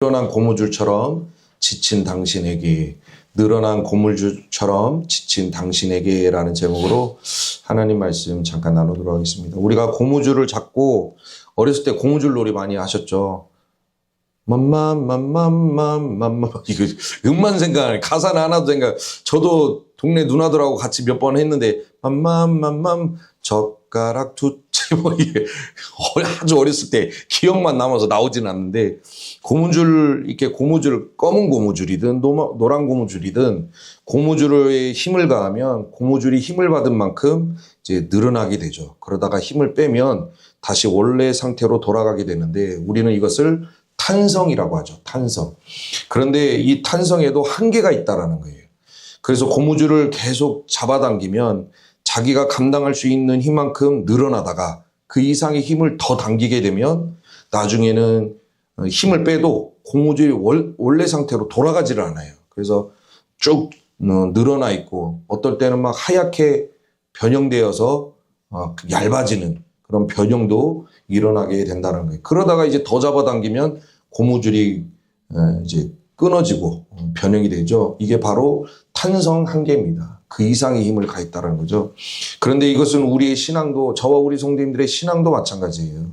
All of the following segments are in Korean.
늘어난 고무줄처럼 지친 당신에게, 늘어난 고무줄처럼 지친 당신에게 라는 제목으로 하나님 말씀 잠깐 나누도록 하겠습니다. 우리가 고무줄을 잡고 어렸을 때 고무줄 놀이 많이 하셨죠. 맘맘맘맘맘맘 이거 음만 생각, 가사는 하나도 생각. 저도 동네 누나들하고 같이 몇 번 했는데 맘맘맘맘 젓가락 두째 뭐 이게 아주 어렸을 때 기억만 남아서 나오진 않는데, 고무줄 이렇게 고무줄, 검은 고무줄이든 노란 고무줄이든 고무줄에 힘을 가하면 고무줄이 힘을 받은 만큼 이제 늘어나게 되죠. 그러다가 힘을 빼면 다시 원래 상태로 돌아가게 되는데, 우리는 이것을 탄성이라고 하죠. 탄성. 그런데 이 탄성에도 한계가 있다라는 거예요. 그래서 고무줄을 계속 잡아당기면 자기가 감당할 수 있는 힘만큼 늘어나다가 그 이상의 힘을 더 당기게 되면 나중에는 힘을 빼도 고무줄이 원래 상태로 돌아가지를 않아요. 그래서 쭉 늘어나 있고 어떨 때는 막 하얗게 변형되어서 얇아지는 그런 변형도 일어나게 된다는 거예요. 그러다가 이제 더 잡아당기면 고무줄이 이제 끊어지고 변형이 되죠. 이게 바로 탄성 한계입니다. 그 이상의 힘을 가했다는 거죠. 그런데 이것은 우리의 신앙도, 저와 우리 성도님들의 신앙도 마찬가지예요.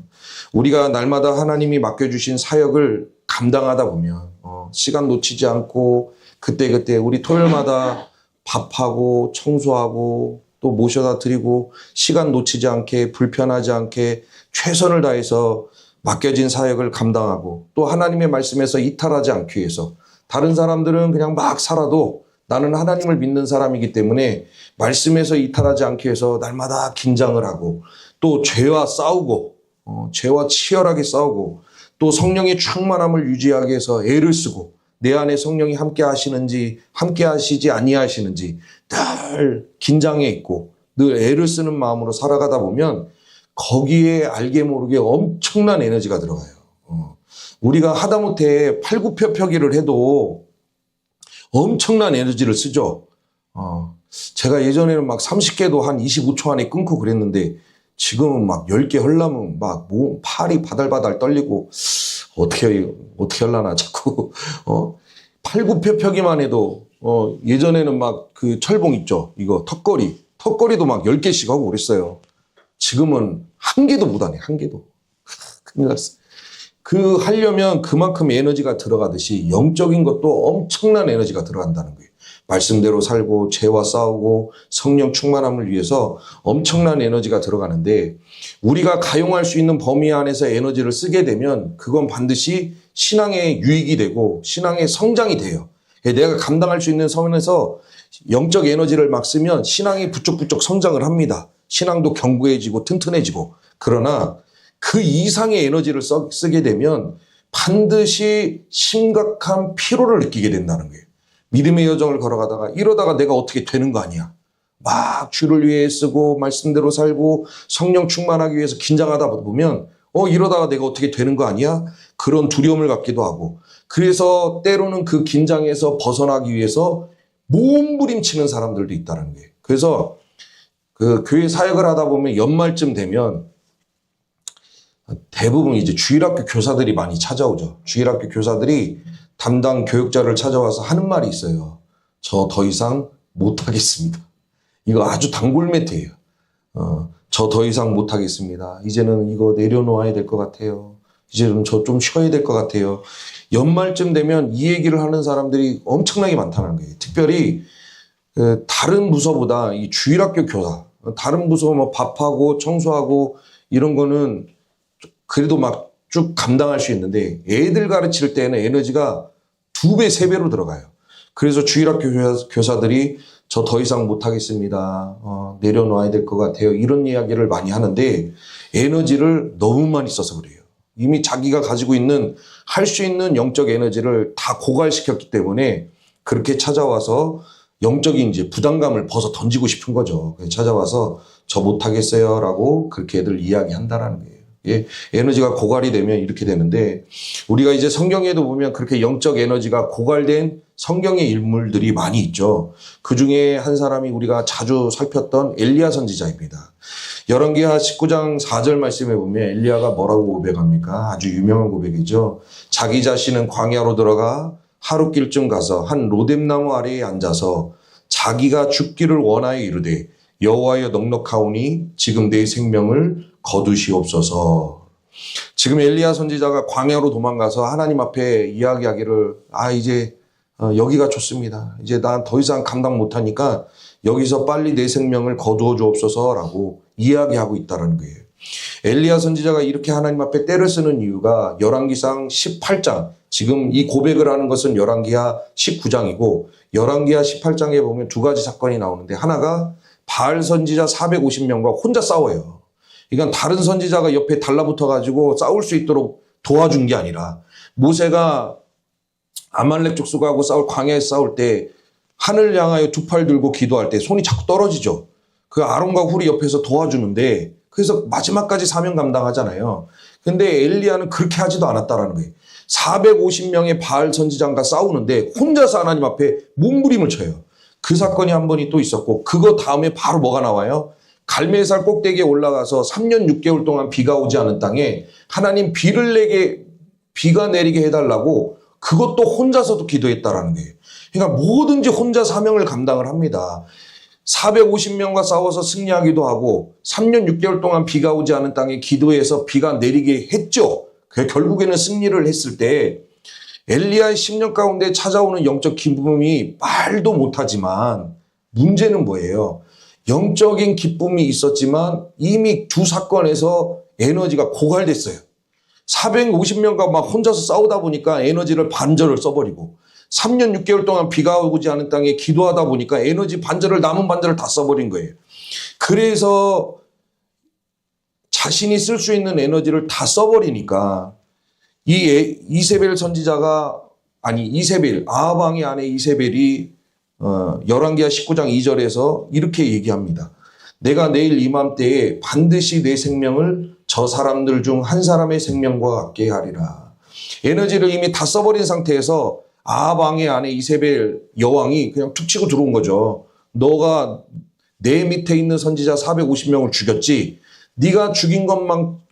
우리가 날마다 하나님이 맡겨주신 사역을 감당하다 보면 시간 놓치지 않고 그때그때 우리 토요일마다 밥하고 청소하고 또 모셔다 드리고 시간 놓치지 않게 불편하지 않게 최선을 다해서 맡겨진 사역을 감당하고, 또 하나님의 말씀에서 이탈하지 않기 위해서, 다른 사람들은 그냥 막 살아도 나는 하나님을 믿는 사람이기 때문에 말씀에서 이탈하지 않기 위해서 날마다 긴장을 하고, 또 죄와 싸우고 죄와 치열하게 싸우고, 또 성령의 충만함을 유지하기 위해서 애를 쓰고, 내 안에 성령이 함께 하시는지 함께 하시지 아니하시는지 늘 긴장해 있고 늘 애를 쓰는 마음으로 살아가다 보면 거기에 알게 모르게 엄청난 에너지가 들어가요. 우리가 하다못해 팔굽혀펴기를 해도 엄청난 에너지를 쓰죠. 제가 예전에는 막 30개도 한 25초 안에 끊고 그랬는데 지금은 막 10개 하려면 막 팔이 바달바달 떨리고 어떻게 하려나 자꾸 팔굽혀펴기만 해도 예전에는 막 그 철봉 있죠. 이거 턱걸이도 막 10개씩 하고 그랬어요. 지금은 한 개도 못하네. 한 개도. 큰일 났어. 그 하려면 그만큼 에너지가 들어가듯이 영적인 것도 엄청난 에너지가 들어간다는 거예요. 말씀대로 살고 죄와 싸우고 성령 충만함을 위해서 엄청난 에너지가 들어가는데, 우리가 가용할 수 있는 범위 안에서 에너지를 쓰게 되면 그건 반드시 신앙의 유익이 되고 신앙의 성장이 돼요. 내가 감당할 수 있는 선에서 영적 에너지를 막 쓰면 신앙이 부쩍부쩍 성장을 합니다. 신앙도 견고해지고 튼튼해지고. 그러나 그 이상의 에너지를 쓰게 되면 반드시 심각한 피로를 느끼게 된다는 거예요. 믿음의 여정을 걸어가다가 이러다가 내가 어떻게 되는 거 아니야. 막 주를 위해 쓰고 말씀대로 살고 성령 충만하기 위해서 긴장하다 보면 이러다가 내가 어떻게 되는 거 아니야? 그런 두려움을 갖기도 하고, 그래서 때로는 그 긴장에서 벗어나기 위해서 몸부림치는 사람들도 있다는 거예요. 그래서 그 교회 사역을 하다 보면 연말쯤 되면 대부분 이제 주일학교 교사들이 많이 찾아오죠. 주일학교 교사들이 담당 교육자를 찾아와서 하는 말이 있어요. 저 더 이상 못하겠습니다. 이거 아주 단골 멘트예요. 저 더 이상 못하겠습니다. 이제는 이거 내려놓아야 될 것 같아요. 이제는 저 좀 쉬어야 될 것 같아요. 연말쯤 되면 이 얘기를 하는 사람들이 엄청나게 많다는 거예요. 특별히 다른 부서보다 이 주일학교 교사, 다른 부서 뭐 밥하고 청소하고 이런 거는 그래도 막 쭉 감당할 수 있는데, 애들 가르칠 때는 에너지가 2배, 3배로 들어가요. 그래서 주일학교 교사들이 저 더 이상 못하겠습니다. 내려놓아야 될 것 같아요. 이런 이야기를 많이 하는데 에너지를 너무 많이 써서 그래요. 이미 자기가 가지고 있는 할 수 있는 영적 에너지를 다 고갈시켰기 때문에 그렇게 찾아와서 영적인 이제 부담감을 벗어 던지고 싶은 거죠. 찾아와서 저 못하겠어요 라고 그렇게 애들 이야기한다라는 거예요. 에너지가 고갈이 되면 이렇게 되는데, 우리가 이제 성경에도 보면 그렇게 영적 에너지가 고갈된 성경의 인물들이 많이 있죠. 그 중에 한 사람이 우리가 자주 살폈던 엘리야 선지자입니다. 열왕기하 19장 4절 말씀에 보면 엘리야가 뭐라고 고백합니까? 아주 유명한 고백이죠. 자기 자신은 광야로 들어가 하룻길쯤 가서 한 로뎀나무 아래에 앉아서 자기가 죽기를 원하여 이르되 여호와여 넉넉하오니 지금 내 생명을 거두시옵소서. 지금 엘리야 선지자가 광야로 도망가서 하나님 앞에 이야기하기를 이제 여기가 좋습니다. 이제 난 더 이상 감당 못하니까 여기서 빨리 내 생명을 거두어 주옵소서라고 이야기하고 있다는 거예요. 엘리야 선지자가 이렇게 하나님 앞에 때를 쓰는 이유가 열왕기상 18장, 지금 이 고백을 하는 것은 열왕기하 19장이고 열왕기하 18장에 보면 두 가지 사건이 나오는데 하나가 바알 선지자 450명과 혼자 싸워요. 이건 다른 선지자가 옆에 달라붙어 가지고 싸울 수 있도록 도와준 게 아니라 모세가 아말렉 족속하고 광야에서 싸울 때 하늘 향하여 두 팔 들고 기도할 때 손이 자꾸 떨어지죠. 그 아론과 훌이 옆에서 도와주는데 그래서 마지막까지 사명 감당하잖아요. 근데 엘리야는 그렇게 하지도 않았다라는 거예요. 450명의 바알 선지장과 싸우는데 혼자서 하나님 앞에 몸부림을 쳐요. 그 사건이 한 번이 또 있었고 그거 다음에 바로 뭐가 나와요? 갈멜산 꼭대기에 올라가서 3년 6개월 동안 비가 오지 않은 땅에 하나님 비가 내리게 해달라고 그것도 혼자서도 기도했다라는 거예요. 그러니까 뭐든지 혼자 사명을 감당을 합니다. 450명과 싸워서 승리하기도 하고 3년 6개월 동안 비가 오지 않은 땅에 기도해서 비가 내리게 했죠. 결국에는 승리를 했을 때 엘리야의 10년 가운데 찾아오는 영적 기쁨이 말도 못하지만 문제는 뭐예요? 영적인 기쁨이 있었지만 이미 두 사건에서 에너지가 고갈됐어요. 450명과 막 혼자서 싸우다 보니까 에너지를 반절을 써버리고 3년 6개월 동안 비가 오지 않은 땅에 기도하다 보니까 에너지 남은 반절을 다 써버린 거예요. 그래서 자신이 쓸 수 있는 에너지를 다 써버리니까 이세벨 선지자가 아합 왕의 아내 이세벨이 열왕기하 19장 2절에서 이렇게 얘기합니다. 내가 내일 이맘때에 반드시 내 생명을 저 사람들 중 한 사람의 생명과 같게 하리라. 에너지를 이미 다 써버린 상태에서 아합 왕의 아내 이세벨 여왕이 그냥 툭 치고 들어온 거죠. 너가 내 밑에 있는 선지자 450명을 죽였지. 네가 죽인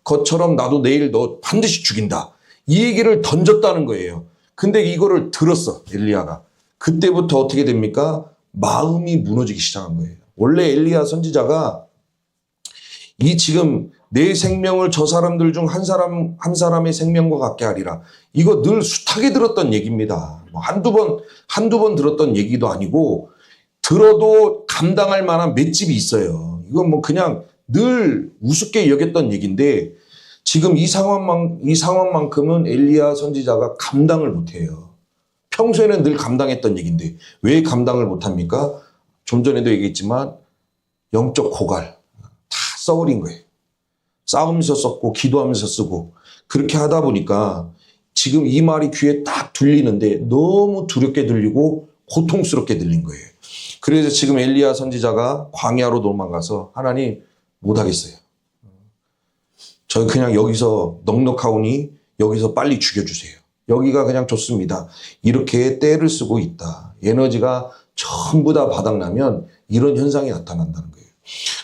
것처럼 나도 내일 너 반드시 죽인다. 이 얘기를 던졌다는 거예요. 근데 이거를 들었어 엘리야가. 그때부터 어떻게 됩니까? 마음이 무너지기 시작한 거예요. 원래 엘리야 선지자가 지금 내 생명을 저 사람들 중 한 사람의 생명과 같게 하리라. 이거 늘 숱하게 들었던 얘기입니다. 한두 번 들었던 얘기도 아니고 들어도 감당할 만한 맷집이 있어요. 이건 그냥 늘 우습게 여겼던 얘기인데 지금 이 상황만큼은 엘리야 선지자가 감당을 못해요. 평소에는 늘 감당했던 얘기인데 왜 감당을 못합니까? 좀 전에도 얘기했지만 영적 고갈 다 써버린 거예요. 싸우면서 썼고 기도하면서 쓰고 그렇게 하다 보니까 지금 이 말이 귀에 딱 들리는데 너무 두렵게 들리고 고통스럽게 들린 거예요. 그래서 지금 엘리야 선지자가 광야로 도망가서 하나님 못하겠어요. 저 그냥 여기서 넉넉하오니 여기서 빨리 죽여주세요. 여기가 그냥 좋습니다. 이렇게 때를 쓰고 있다. 에너지가 전부 다 바닥나면 이런 현상이 나타난다는 거예요.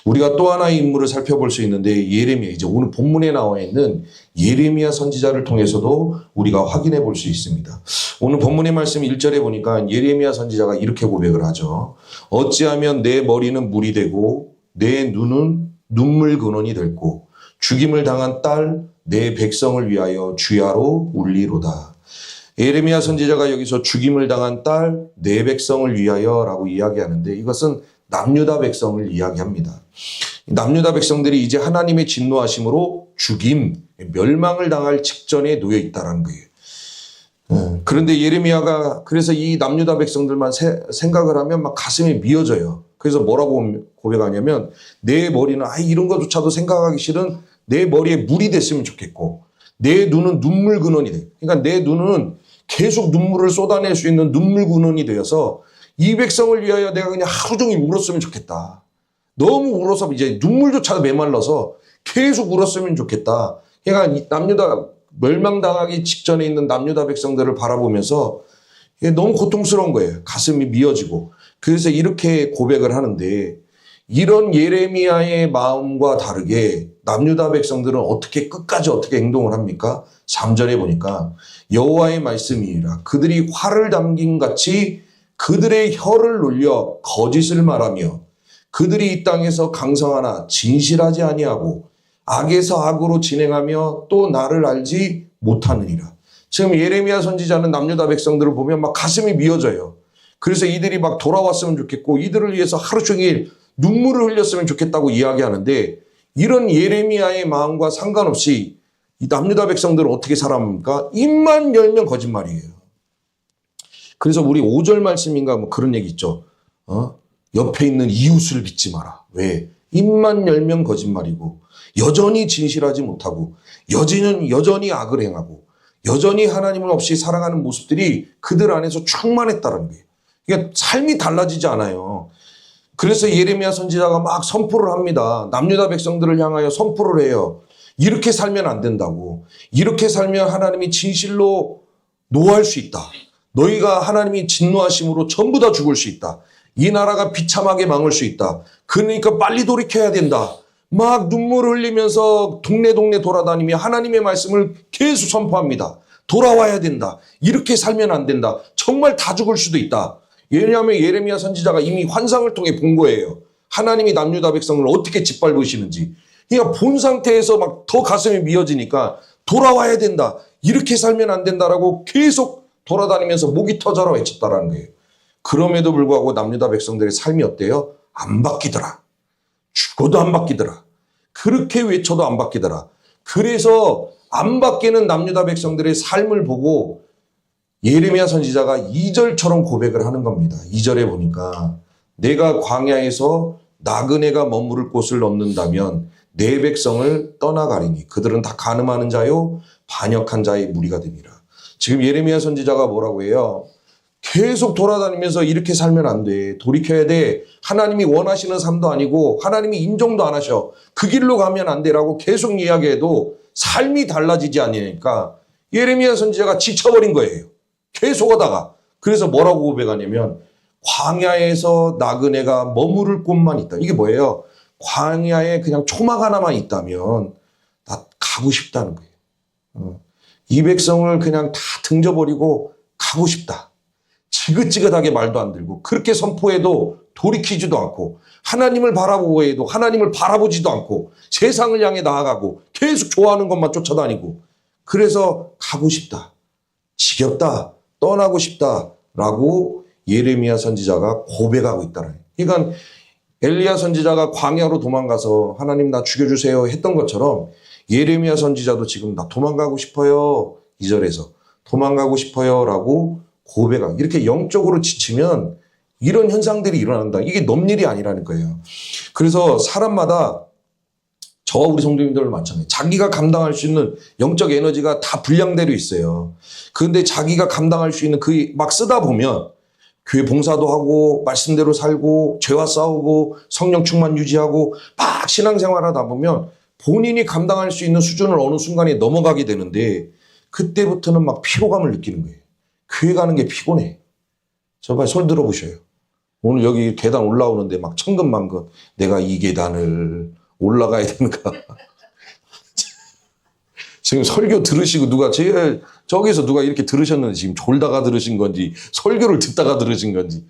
우리가 또 하나의 인물을 살펴볼 수 있는데 예레미야, 이제 오늘 본문에 나와 있는 예레미야 선지자를 통해서도 우리가 확인해 볼 수 있습니다. 오늘 본문의 말씀 1절에 보니까 예레미야 선지자가 이렇게 고백을 하죠. 어찌하면 내 머리는 물이 되고 내 눈은 눈물 근원이 됐고 죽임을 당한 딸 내 백성을 위하여 주야로 울리로다. 예레미야 선지자가 여기서 죽임을 당한 딸 내 백성을 위하여 라고 이야기하는데 이것은 남유다 백성을 이야기합니다. 남유다 백성들이 이제 하나님의 진노하심으로 멸망을 당할 직전에 놓여 있다는 거예요. 그런데 예레미야가 그래서 이 남유다 백성들만 생각을 하면 막 가슴이 미어져요. 그래서 뭐라고 고백하냐면 내 머리는 이런 것조차도 생각하기 싫은 내 머리에 물이 됐으면 좋겠고 내 눈은 눈물 근원이 돼. 그러니까 내 눈은 계속 눈물을 쏟아낼 수 있는 눈물 근원이 되어서 이 백성을 위하여 내가 그냥 하루 종일 울었으면 좋겠다. 너무 울어서 이제 눈물조차 메말라서 계속 울었으면 좋겠다. 그러니까 남유다 멸망당하기 직전에 있는 남유다 백성들을 바라보면서 너무 고통스러운 거예요. 가슴이 미어지고. 그래서 이렇게 고백을 하는데 이런 예레미야의 마음과 다르게 남유다 백성들은 끝까지 어떻게 행동을 합니까? 3절에 보니까 여호와의 말씀이니라. 그들이 활을 담긴 같이 그들의 혀를 놀려 거짓을 말하며 그들이 이 땅에서 강성하나 진실하지 아니하고 악에서 악으로 진행하며 또 나를 알지 못하느니라. 지금 예레미야 선지자는 남유다 백성들을 보면 막 가슴이 미어져요. 그래서 이들이 막 돌아왔으면 좋겠고 이들을 위해서 하루 종일 눈물을 흘렸으면 좋겠다고 이야기하는데, 이런 예레미야의 마음과 상관없이 이 남유다 백성들은 어떻게 살아갑니까? 입만 열면 거짓말이에요. 그래서 우리 5절 말씀인가 뭐 그런 얘기 있죠. 옆에 있는 이웃을 믿지 마라. 왜? 입만 열면 거짓말이고 여전히 진실하지 못하고 여전히 악을 행하고 여전히 하나님을 없이 살아가는 모습들이 그들 안에서 충만했다는 거예요. 그러니까 삶이 달라지지 않아요. 그래서 예레미야 선지자가 막 선포를 합니다. 남유다 백성들을 향하여 선포를 해요. 이렇게 살면 안 된다고. 이렇게 살면 하나님이 진실로 노할 수 있다. 너희가 하나님이 진노하심으로 전부 다 죽을 수 있다. 이 나라가 비참하게 망할 수 있다. 그러니까 빨리 돌이켜야 된다. 막 눈물을 흘리면서 동네 돌아다니며 하나님의 말씀을 계속 선포합니다. 돌아와야 된다. 이렇게 살면 안 된다. 정말 다 죽을 수도 있다. 왜냐하면 예레미야 선지자가 이미 환상을 통해 본 거예요. 하나님이 남유다 백성을 어떻게 짓밟으시는지. 그러니까 본 상태에서 막 더 가슴이 미어지니까 돌아와야 된다. 이렇게 살면 안 된다라고 계속 돌아다니면서 목이 터져라 외쳤다라는 거예요. 그럼에도 불구하고 남유다 백성들의 삶이 어때요? 안 바뀌더라. 죽어도 안 바뀌더라. 그렇게 외쳐도 안 바뀌더라. 그래서 안 바뀌는 남유다 백성들의 삶을 보고 예레미야 선지자가 2절처럼 고백을 하는 겁니다. 2절에 보니까 내가 광야에서 나그네가 머무를 곳을 얻는다면 내 백성을 떠나가리니 그들은 다 간음하는 자요 반역한 자의 무리가 되니라. 지금 예레미야 선지자가 뭐라고 해요? 계속 돌아다니면서 이렇게 살면 안 돼. 돌이켜야 돼. 하나님이 원하시는 삶도 아니고 하나님이 인정도 안 하셔. 그 길로 가면 안 돼라고 계속 이야기해도 삶이 달라지지 않으니까 예레미야 선지자가 지쳐버린 거예요. 계속 하다가. 그래서 뭐라고 고백하냐면 광야에서 나그네가 머무를 곳만 있다. 이게 뭐예요? 광야에 그냥 초막 하나만 있다면 나 가고 싶다는 거예요. 이 백성을 그냥 다 등져버리고 가고 싶다. 지긋지긋하게 말도 안 들고 그렇게 선포해도 돌이키지도 않고 하나님을 바라보고 해도 하나님을 바라보지도 않고 세상을 향해 나아가고 계속 좋아하는 것만 쫓아다니고 그래서 가고 싶다. 지겹다. 떠나고 싶다라고 예레미야 선지자가 고백하고 있다는 거예요. 그러니까 엘리야 선지자가 광야로 도망가서 하나님 나 죽여주세요 했던 것처럼 예레미야 선지자도 지금 나 도망가고 싶어요. 2절에서 도망가고 싶어요 라고 고백하고 이렇게 영적으로 지치면 이런 현상들이 일어난다. 이게 넘일이 아니라는 거예요. 그래서 사람마다 저와 우리 성도님들 마찬가지예요. 자기가 감당할 수 있는 영적 에너지가 다 분량대로 있어요. 그런데 자기가 감당할 수 있는 그 막 쓰다 보면 교회 봉사도 하고 말씀대로 살고 죄와 싸우고 성령 충만 유지하고 막 신앙생활하다 보면 본인이 감당할 수 있는 수준을 어느 순간에 넘어가게 되는데 그때부터는 막 피로감을 느끼는 거예요. 교회 가는 게 피곤해. 정말 손 들어보셔요. 오늘 여기 계단 올라오는데 막 천근만근 내가 이 계단을 올라가야 되는가. 지금 설교 들으시고 누가 제일 저기서 누가 이렇게 들으셨는지 지금 졸다가 들으신 건지 설교를 듣다가 들으신 건지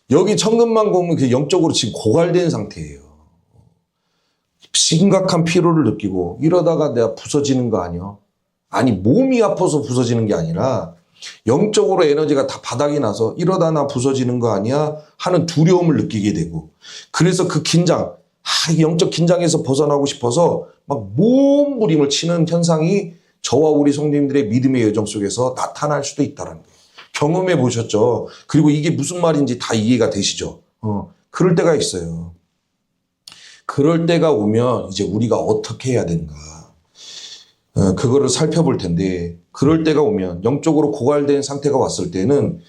여기 천근만고면 그 영적으로 지금 고갈된 상태예요. 심각한 피로를 느끼고 이러다가 내가 부서지는 거 아니야? 아니 몸이 아파서 부서지는 게 아니라 영적으로 에너지가 다 바닥이 나서 이러다 나 부서지는 거 아니야? 하는 두려움을 느끼게 되고 그래서 그 긴장 영적 긴장에서 벗어나고 싶어서 막 몸부림을 치는 현상이 저와 우리 성도님들의 믿음의 여정 속에서 나타날 수도 있다는 거예요. 경험해 보셨죠? 그리고 이게 무슨 말인지 다 이해가 되시죠? 그럴 때가 있어요. 그럴 때가 오면 이제 우리가 어떻게 해야 되는가? 그거를 살펴볼 텐데 그럴 때가 오면 영적으로 고갈된 상태가 왔을 때는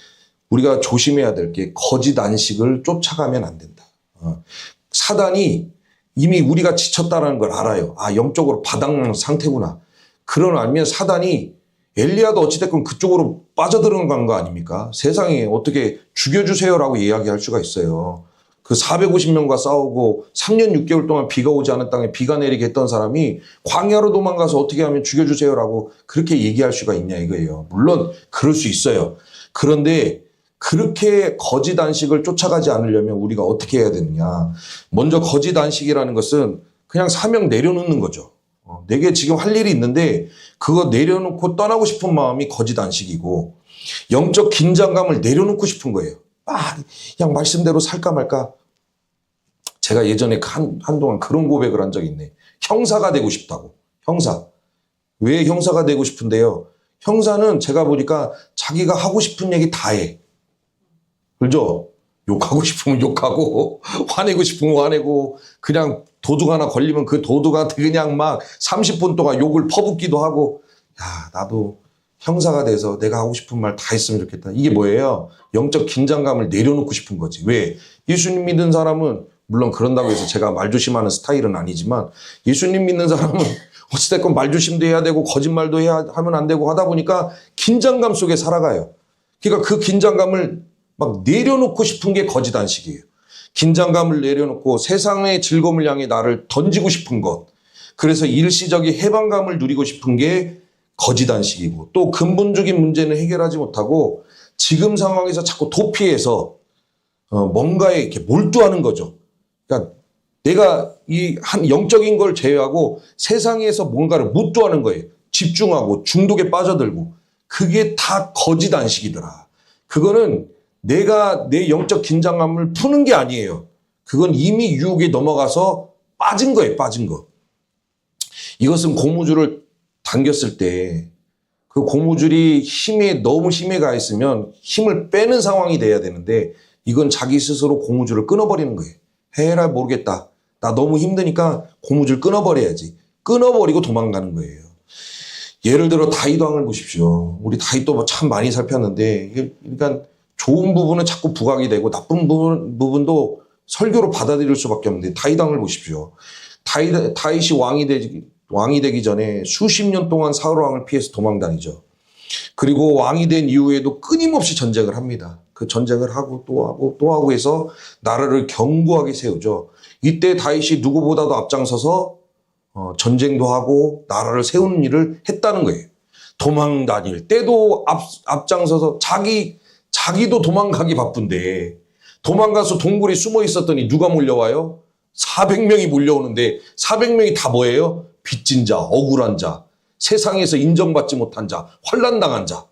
우리가 조심해야 될 게 거짓 안식을 쫓아가면 안 된다. 사단이 이미 우리가 지쳤다는 걸 알아요. 아, 영적으로 바닥난 상태구나. 그러면 사단이 엘리야도 어찌됐건 그쪽으로 빠져들어간 거 아닙니까? 세상에 어떻게 죽여주세요라고 이야기할 수가 있어요. 그 450명과 싸우고 3년 6개월 동안 비가 오지 않은 땅에 비가 내리게 했던 사람이 광야로 도망가서 어떻게 하면 죽여주세요라고 그렇게 얘기할 수가 있냐 이거예요. 물론 그럴 수 있어요. 그런데 그렇게 거짓 안식을 쫓아가지 않으려면 우리가 어떻게 해야 되느냐. 먼저 거짓 안식이라는 것은 그냥 사명 내려놓는 거죠. 내게 지금 할 일이 있는데 그거 내려놓고 떠나고 싶은 마음이 거짓 안식이고, 영적 긴장감을 내려놓고 싶은 거예요. 그냥 말씀대로 살까 말까. 제가 예전에 한동안 그런 고백을 한 적이 있네. 형사가 되고 싶다고. 형사. 왜 형사가 되고 싶은데요? 형사는 제가 보니까 자기가 하고 싶은 얘기 다 해. 그죠? 욕하고 싶으면 욕하고, 화내고 싶으면 화내고, 그냥 도둑 하나 걸리면 그 도둑한테 그냥 막 30분 동안 욕을 퍼붓기도 하고, 야, 나도 형사가 돼서 내가 하고 싶은 말 다 했으면 좋겠다. 이게 뭐예요? 영적 긴장감을 내려놓고 싶은 거지. 왜? 예수님 믿는 사람은, 물론 그런다고 해서 제가 말조심하는 스타일은 아니지만, 예수님 믿는 사람은 어찌됐건 말조심도 해야 되고 거짓말도 하면 안 되고 하다 보니까 긴장감 속에 살아가요. 그러니까 그 긴장감을 막 내려놓고 싶은 게 거짓 안식이에요. 긴장감을 내려놓고 세상의 즐거움을 향해 나를 던지고 싶은 것. 그래서 일시적인 해방감을 누리고 싶은 게 거짓 안식이고, 또 근본적인 문제는 해결하지 못하고 지금 상황에서 자꾸 도피해서 뭔가에 이렇게 몰두하는 거죠. 그러니까 내가 이 한 영적인 걸 제외하고 세상에서 뭔가를 몰두하는 거예요. 집중하고 중독에 빠져들고. 그게 다 거짓 안식이더라. 그거는 내가 내 영적 긴장감을 푸는 게 아니에요. 그건 이미 유혹에 넘어가서 빠진 거예요, 빠진 거. 이것은 고무줄을 당겼을 때 그 고무줄이 너무 힘에 가 있으면 힘을 빼는 상황이 돼야 되는데, 이건 자기 스스로 고무줄을 끊어버리는 거예요. 해라 모르겠다. 나 너무 힘드니까 고무줄 끊어버려야지. 끊어버리고 도망가는 거예요. 예를 들어 다윗 왕을 보십시오. 우리 다윗도 참 많이 살폈는데, 그러니까 좋은 부분은 자꾸 부각이 되고 나쁜 부분도 설교로 받아들일 수밖에 없는데, 다윗 왕을 보십시오. 다윗이 왕이 되기 전에 수십 년 동안 사울 왕을 피해서 도망 다니죠. 그리고 왕이 된 이후에도 끊임없이 전쟁을 합니다. 그 전쟁을 하고 또 하고 또 하고 해서 나라를 견고하게 세우죠. 이때 다윗이 누구보다도 앞장서서 전쟁도 하고 나라를 세우는 일을 했다는 거예요. 도망 다닐 때도 앞장서서 자기도 도망가기 바쁜데, 도망가서 동굴에 숨어 있었더니 누가 몰려와요? 400명이 몰려오는데 400명이 다 뭐예요? 빚진 자, 억울한 자, 세상에서 인정받지 못한 자, 환난당한 자.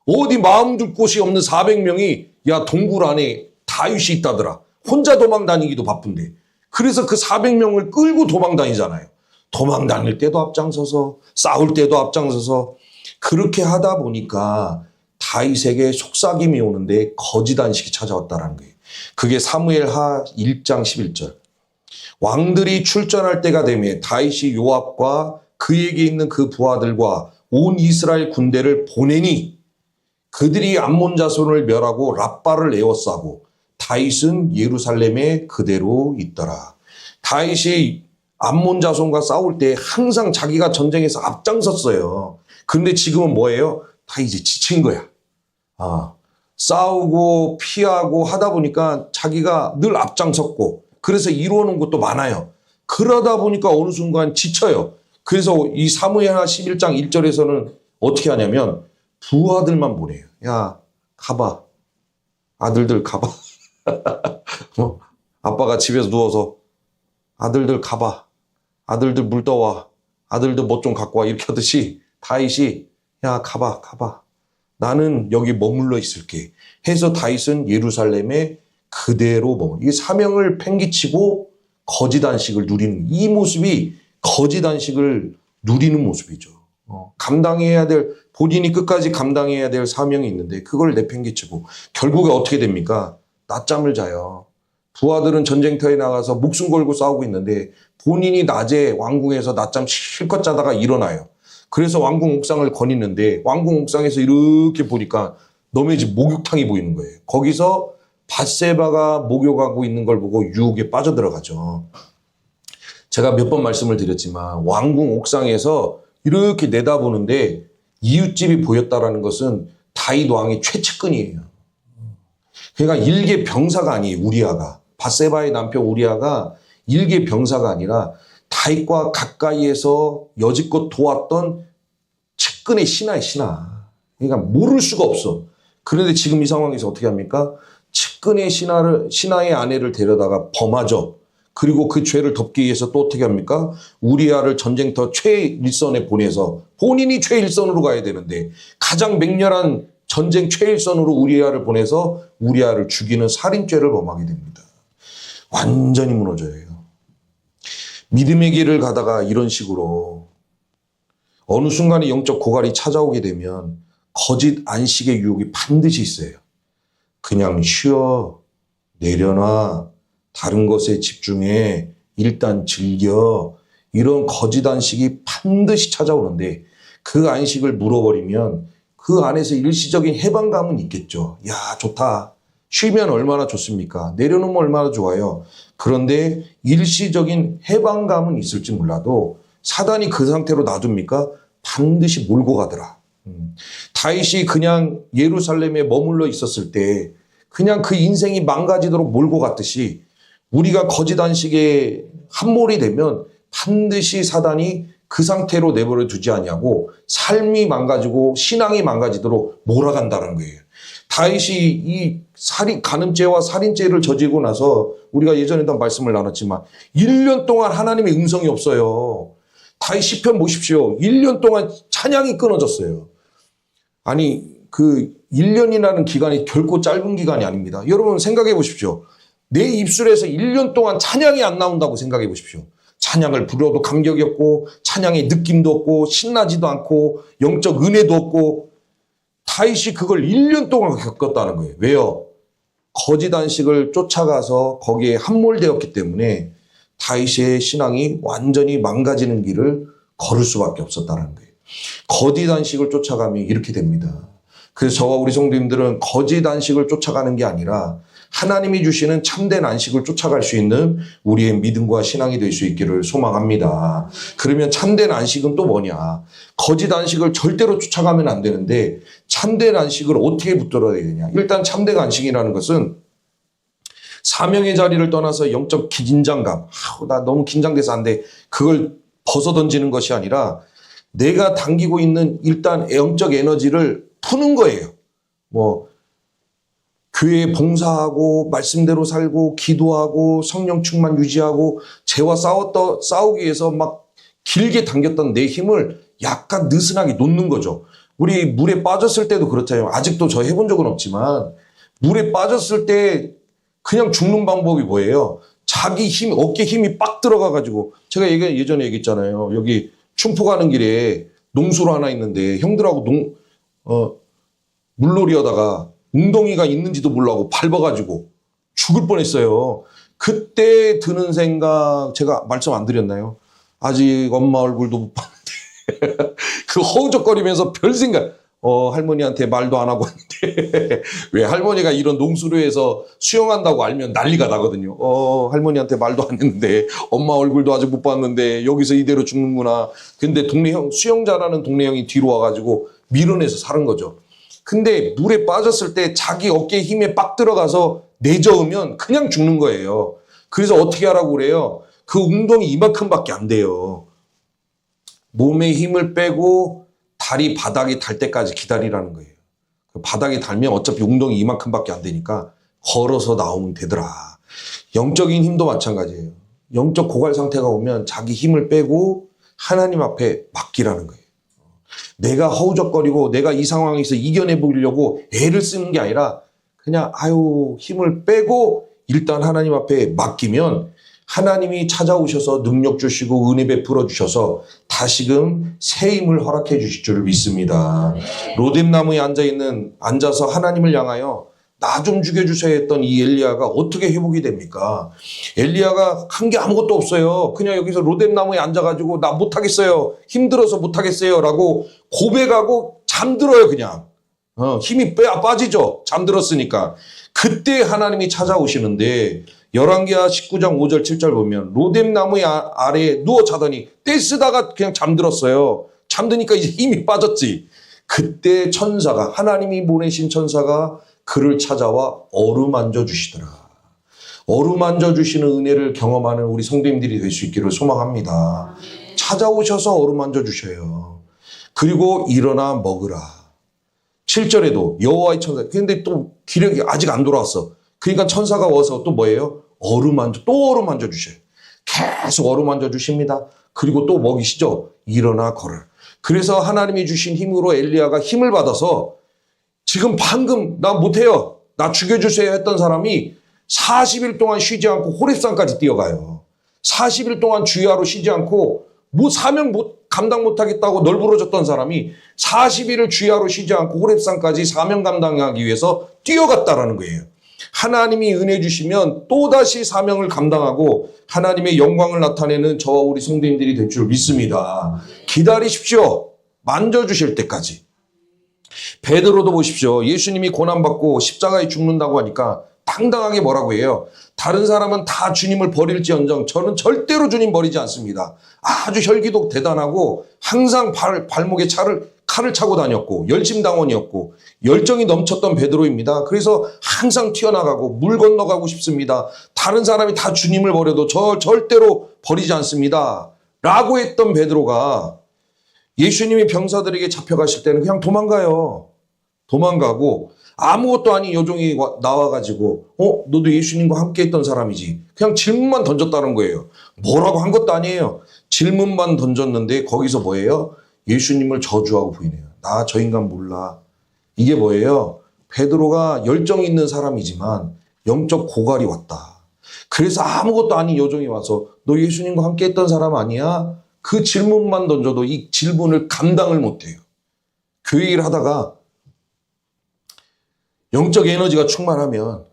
어디 마음 둘 곳이 없는 400명이 야 동굴 안에 다윗이 있다더라. 혼자 도망 다니기도 바쁜데. 그래서 그 400명을 끌고 도망 다니잖아요. 도망 다닐 때도 앞장서서, 싸울 때도 앞장서서. 그렇게 하다 보니까 다윗에게 속삭임이 오는데 거짓 안식이 찾아왔다는 거예요. 그게 사무엘하 1장 11절. 왕들이 출전할 때가 되면 다윗이 요압과 그에게 있는 그 부하들과 온 이스라엘 군대를 보내니 그들이 암몬 자손을 멸하고 랍바를 에워싸고 다윗은 예루살렘에 그대로 있더라. 다윗이 암몬 자손과 싸울 때 항상 자기가 전쟁에서 앞장섰어요. 그런데 지금은 뭐예요? 다 이제 지친 거야. 싸우고 피하고 하다 보니까 자기가 늘 앞장섰고, 그래서 이루어놓은 것도 많아요. 그러다 보니까 어느 순간 지쳐요. 그래서 이 사무엘하 11장 1절에서는 어떻게 하냐면 부하들만 보내요. 야, 가봐. 아들들 가봐. 아빠가 집에서 누워서 아들들 가봐. 아들들 물 떠와. 아들들 뭐 좀 갖고 와. 이렇게 하듯이 다윗이 야, 가봐. 나는 여기 머물러 있을게. 해서 다윗은 예루살렘에 그대로 머물러. 이 사명을 팽개치고 거짓 안식을 누리는 이 모습이 거짓 안식을 누리는 모습이죠. 감당해야 될, 본인이 끝까지 감당해야 될 사명이 있는데 그걸 내팽개치고 결국에 어떻게 됩니까? 낮잠을 자요. 부하들은 전쟁터에 나가서 목숨 걸고 싸우고 있는데 본인이 낮에 왕궁에서 낮잠 실컷 자다가 일어나요. 그래서 왕궁 옥상을 거니는데 왕궁 옥상에서 이렇게 보니까 너네 집 목욕탕이 보이는 거예요. 거기서 밧세바가 목욕하고 있는 걸 보고 유혹에 빠져들어가죠. 제가 몇 번 말씀을 드렸지만 왕궁 옥상에서 이렇게 내다보는데 이웃집이 보였다라는 것은 다윗 왕의 최측근이에요. 그러니까 일개 병사가 아니에요. 우리아가. 밧세바의 남편 우리아가 일개 병사가 아니라 다윗과 가까이에서 여지껏 도왔던 측근의 신하의 신하. 그러니까 모를 수가 없어. 그런데 지금 이 상황에서 어떻게 합니까? 측근의 신하의 아내를 데려다가 범하죠. 그리고 그 죄를 덮기 위해서 또 어떻게 합니까? 우리아를 전쟁터 최일선에 보내서 본인이 최일선으로 가야 되는데 가장 맹렬한 전쟁 최일선으로 우리아를 보내서 우리아를 죽이는 살인죄를 범하게 됩니다. 완전히 무너져요. 믿음의 길을 가다가 이런 식으로 어느 순간에 영적 고갈이 찾아오게 되면 거짓 안식의 유혹이 반드시 있어요. 그냥 쉬어, 내려놔, 다른 것에 집중해, 일단 즐겨. 이런 거짓 안식이 반드시 찾아오는데 그 안식을 물어버리면 그 안에서 일시적인 해방감은 있겠죠. 야, 좋다. 쉬면 얼마나 좋습니까? 내려놓으면 얼마나 좋아요. 그런데 일시적인 해방감은 있을지 몰라도 사단이 그 상태로 놔둡니까? 반드시 몰고 가더라. 다윗이 그냥 예루살렘에 머물러 있었을 때 그냥 그 인생이 망가지도록 몰고 갔듯이 우리가 거짓 안식에 함몰이 되면 반드시 사단이 그 상태로 내버려 두지 않냐고 삶이 망가지고 신앙이 망가지도록 몰아간다는 거예요. 다윗이 이 간음죄와 살인죄를 저지르고 나서 우리가 예전에도 말씀을 나눴지만 1년 동안 하나님의 음성이 없어요. 다윗 시편 보십시오. 1년 동안 찬양이 끊어졌어요. 아니 그 1년이라는 기간이 결코 짧은 기간이 아닙니다. 여러분 생각해 보십시오. 내 입술에서 1년 동안 찬양이 안 나온다고 생각해 보십시오. 찬양을 부려도 감격이 없고 찬양의 느낌도 없고 신나지도 않고 영적 은혜도 없고 다윗이 그걸 1년 동안 겪었다는 거예요. 왜요? 거짓 안식을 쫓아가서 거기에 함몰되었기 때문에 다윗의 신앙이 완전히 망가지는 길을 걸을 수밖에 없었다는 거예요. 거짓 안식을 쫓아가면 이렇게 됩니다. 그래서 저와 우리 성도님들은 거짓 안식을 쫓아가는 게 아니라 하나님이 주시는 참된 안식을 쫓아갈 수 있는 우리의 믿음과 신앙이 될 수 있기를 소망합니다. 그러면 참된 안식은 또 뭐냐? 거짓 안식을 절대로 쫓아가면 안 되는데 참된 안식을 어떻게 붙들어야 되냐? 일단 참된 안식이라는 것은 사명의 자리를 떠나서 영적 긴장감, 나 너무 긴장돼서 안 돼. 그걸 벗어던지는 것이 아니라 내가 당기고 있는 일단 영적 에너지를 푸는 거예요. 교회에 봉사하고 말씀대로 살고 기도하고 성령 충만 유지하고 죄와 싸우기 위해서 막 길게 당겼던 내 힘을 약간 느슨하게 놓는 거죠. 우리 물에 빠졌을 때도 그렇잖아요. 아직도 저 해본 적은 없지만 물에 빠졌을 때 그냥 죽는 방법이 뭐예요? 자기 힘, 어깨 힘이 빡 들어가가지고 제가 예전에 얘기했잖아요. 여기 춘포 가는 길에 농수로 하나 있는데 형들하고 물놀이 하다가 웅덩이가 있는지도 몰라고 밟아가지고 죽을 뻔했어요. 그때 드는 생각 제가 말씀 안 드렸나요? 아직 엄마 얼굴도 못 봤는데 그 허우적거리면서 별 생각 할머니한테 말도 안 하고 왔는데 왜 할머니가 이런 농수로에서 수영한다고 알면 난리가 나거든요. 할머니한테 말도 안 했는데 엄마 얼굴도 아직 못 봤는데 여기서 이대로 죽는구나. 근데 동네 형 수영자라는 동네 형이 뒤로 와가지고 밀어내서 사는 거죠. 근데 물에 빠졌을 때 자기 어깨에 힘에 빡 들어가서 내저으면 그냥 죽는 거예요. 그래서 어떻게 하라고 그래요? 그 웅덩이 이만큼밖에 안 돼요. 몸에 힘을 빼고 다리 바닥이 닿을 때까지 기다리라는 거예요. 바닥이 닿으면 어차피 웅덩이 이만큼밖에 안 되니까 걸어서 나오면 되더라. 영적인 힘도 마찬가지예요. 영적 고갈 상태가 오면 자기 힘을 빼고 하나님 앞에 맡기라는 거예요. 내가 허우적거리고 내가 이 상황에서 이겨내 보려고 애를 쓰는 게 아니라 그냥 힘을 빼고 일단 하나님 앞에 맡기면 하나님이 찾아오셔서 능력 주시고 은혜 베풀어 주셔서 다시금 새 힘을 허락해 주실 줄 믿습니다. 로뎀나무에 앉아서 하나님을 향하여 나 좀 죽여주셔야 했던 이 엘리야가 어떻게 회복이 됩니까? 엘리야가 한 게 아무것도 없어요. 그냥 여기서 로뎀나무에 앉아가지고 나 못하겠어요. 힘들어서 못하겠어요. 라고 고백하고 잠들어요 그냥. 힘이 빠지죠. 잠들었으니까. 그때 하나님이 찾아오시는데 열왕기하 19장 5절 7절 보면 로뎀나무의 아래에 누워 자더니 떼쓰다가 그냥 잠들었어요. 잠드니까 이제 힘이 빠졌지. 그때 하나님이 보내신 천사가 그를 찾아와 어루만져 주시더라. 어루만져 주시는 은혜를 경험하는 우리 성도님들이 될 수 있기를 소망합니다. 찾아오셔서 어루만져 주셔요. 그리고 일어나 먹으라. 7절에도 여호와의 천사, 근데 또 기력이 아직 안 돌아왔어. 그러니까 천사가 와서 또 뭐예요? 또 어루만져 주셔요. 계속 어루만져 주십니다. 그리고 또 먹이시죠. 일어나 걸으라. 그래서 하나님이 주신 힘으로 엘리야가 힘을 받아서 지금 방금 나 못해요, 나 죽여주세요 했던 사람이 40일 동안 쉬지 않고 호렙산까지 뛰어가요. 40일 동안 주야로 쉬지 않고 사명 감당 못하겠다고 널브러졌던 사람이 40일을 주야로 쉬지 않고 호렙산까지 사명 감당하기 위해서 뛰어갔다라는 거예요. 하나님이 은혜 주시면 또다시 사명을 감당하고 하나님의 영광을 나타내는 저와 우리 성도님들이 될 줄 믿습니다. 기다리십시오. 만져주실 때까지. 베드로도 보십시오. 예수님이 고난받고 십자가에 죽는다고 하니까 당당하게 뭐라고 해요? 다른 사람은 다 주님을 버릴지언정 저는 절대로 주님 버리지 않습니다. 아주 혈기도 대단하고 항상 발목에 칼을 차고 다녔고 열심당원이었고 열정이 넘쳤던 베드로입니다. 그래서 항상 튀어나가고 물 건너가고 싶습니다. 다른 사람이 다 주님을 버려도 저 절대로 버리지 않습니다. 라고 했던 베드로가 예수님이 병사들에게 잡혀가실 때는 그냥 도망가요. 도망가고 아무것도 아닌 여종이 나와가지고 너도 예수님과 함께 했던 사람이지. 그냥 질문만 던졌다는 거예요. 뭐라고 한 것도 아니에요. 질문만 던졌는데 거기서 뭐예요? 예수님을 저주하고 부인해요. 나 저 인간 몰라. 이게 뭐예요? 베드로가 열정 있는 사람이지만 영적 고갈이 왔다. 그래서 아무것도 아닌 여종이 와서 너 예수님과 함께 했던 사람 아니야? 그 질문만 던져도 이 질문을 감당을 못해요. 교회 일 하다가 영적 에너지가 충만하면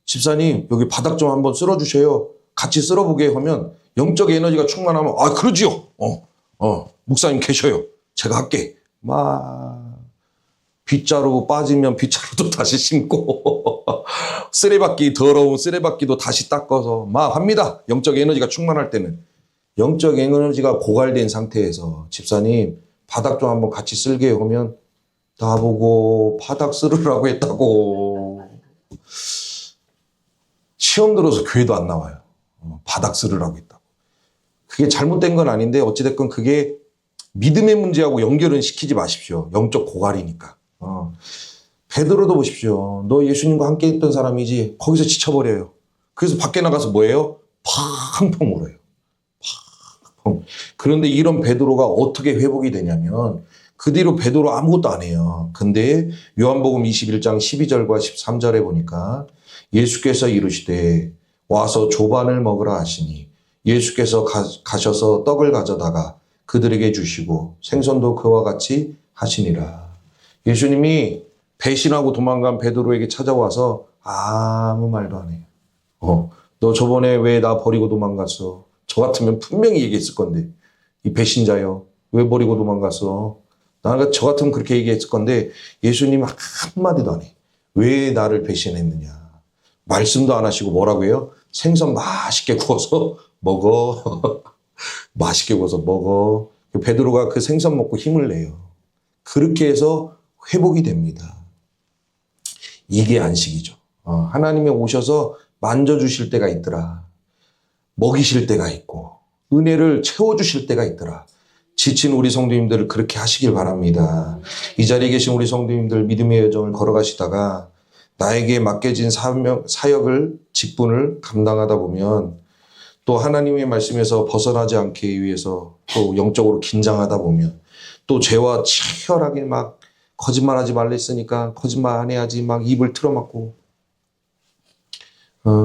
집사님 여기 바닥 좀 한번 쓸어주세요. 같이 쓸어보게 하면 영적 에너지가 충만하면 그러지요. 목사님 계셔요. 제가 할게. 빗자루 빠지면 빗자루도 다시 심고 더러운 쓰레받기도 다시 닦아서 합니다. 영적 에너지가 충만할 때는. 영적 에너지가 고갈된 상태에서 집사님 바닥 좀 한번 같이 쓸게 하면 나보고 바닥 쓸으라고 했다고. 시험 들어서 교회도 안 나와요. 바닥 쓸으라고 했다고. 그게 잘못된 건 아닌데 어찌됐건 그게 믿음의 문제하고 연결은 시키지 마십시오. 영적 고갈이니까. 베드로도 보십시오. 너 예수님과 함께 했던 사람이지. 거기서 지쳐버려요. 그래서 밖에 나가서 뭐예요? 팡팡 울어요. 팡팡. 그런데 이런 베드로가 어떻게 회복이 되냐면 그 뒤로 베드로 아무것도 안 해요. 근데 요한복음 21장 12절과 13절에 보니까 예수께서 이르시되 와서 조반을 먹으라 하시니 예수께서 가셔서 떡을 가져다가 그들에게 주시고 생선도 그와 같이 하시니라. 예수님이 배신하고 도망간 베드로에게 찾아와서 아무 말도 안 해요. 너 저번에 왜 나 버리고 도망갔어? 저 같으면 분명히 얘기했을 건데 이 배신자여 왜 버리고 도망갔어? 저 같으면 그렇게 얘기했을 건데 예수님 한마디도 안 해. 왜 나를 배신했느냐. 말씀도 안 하시고 뭐라고 해요? 생선 맛있게 구워서 먹어. 맛있게 구워서 먹어. 베드로가 그 생선 먹고 힘을 내요. 그렇게 해서 회복이 됩니다. 이게 안식이죠. 하나님이 오셔서 만져주실 때가 있더라. 먹이실 때가 있고 은혜를 채워주실 때가 있더라. 지친 우리 성도님들을 그렇게 하시길 바랍니다. 이 자리에 계신 우리 성도님들 믿음의 여정을 걸어가시다가 나에게 맡겨진 사역을 직분을 감당하다 보면 또 하나님의 말씀에서 벗어나지 않기 위해서 또 영적으로 긴장하다 보면 또 죄와 치열하게 거짓말하지 말라 했으니까 거짓말 안 해야지 입을 틀어막고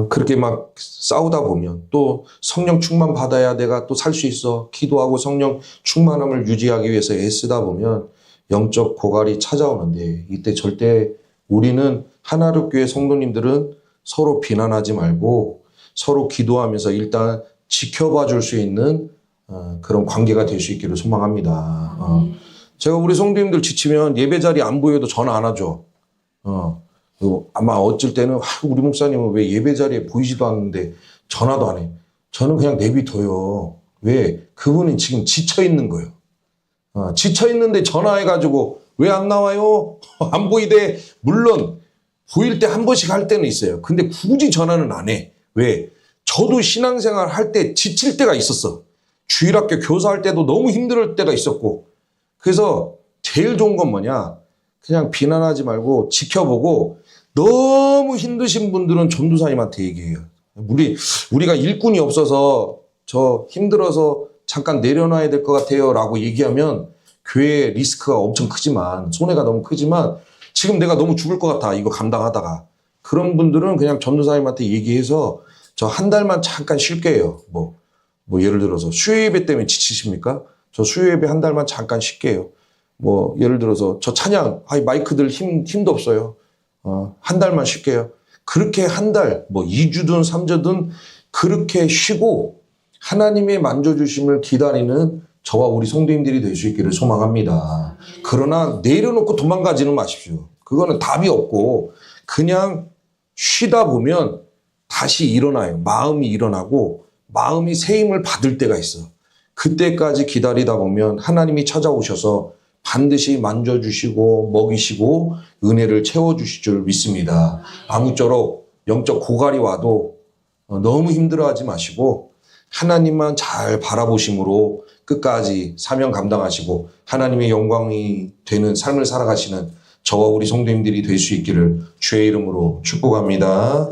그렇게 싸우다 보면 또 성령 충만 받아야 내가 또 살 수 있어 기도하고 성령 충만함을 유지하기 위해서 애쓰다 보면 영적 고갈이 찾아오는데 이때 절대 우리는 하나로교회 성도님들은 서로 비난하지 말고 서로 기도하면서 일단 지켜봐 줄 수 있는 그런 관계가 될 수 있기를 소망합니다. 제가 우리 성도님들 지치면 예배 자리 안 보여도 전화 안 하죠. 아마 어쩔 때는 우리 목사님은 왜 예배 자리에 보이지도 않는데 전화도 안 해. 저는 그냥 내비둬요. 왜? 그분은 지금 지쳐 있는 거예요. 지쳐 있는데 전화해가지고 왜 안 나와요? 안 보이대. 물론 보일 때 한 번씩 할 때는 있어요. 근데 굳이 전화는 안 해. 왜? 저도 신앙생활 할 때 지칠 때가 있었어. 주일학교 교사할 때도 너무 힘들 때가 있었고. 그래서 제일 좋은 건 뭐냐? 그냥 비난하지 말고 지켜보고 너무 힘드신 분들은 전도사님한테 얘기해요. 우리가 일꾼이 없어서 저 힘들어서 잠깐 내려놔야 될 것 같아요 라고 얘기하면 교회 리스크가 엄청 크지만 손해가 너무 크지만 지금 내가 너무 죽을 것 같아 이거 감당하다가 그런 분들은 그냥 전도사님한테 얘기해서 저 한 달만 잠깐 쉴게요. 뭐 예를 들어서 수요예배 때문에 지치십니까? 저 수요예배 한 달만 잠깐 쉴게요. 뭐 예를 들어서 저 찬양 마이크들 힘도 없어요. 한 달만 쉴게요. 그렇게 한 달, 뭐 2주든 3주든 그렇게 쉬고 하나님의 만져주심을 기다리는 저와 우리 성도님들이 될 수 있기를 소망합니다. 그러나 내려놓고 도망가지는 마십시오. 그거는 답이 없고 그냥 쉬다 보면 다시 일어나요. 마음이 일어나고 마음이 새 힘을 받을 때가 있어. 그때까지 기다리다 보면 하나님이 찾아오셔서 반드시 만져주시고 먹이시고 은혜를 채워주실 줄 믿습니다. 아무쪼록 영적 고갈이 와도 너무 힘들어하지 마시고 하나님만 잘 바라보심으로 끝까지 사명 감당하시고 하나님의 영광이 되는 삶을 살아가시는 저와 우리 성도님들이 될 수 있기를 주의 이름으로 축복합니다.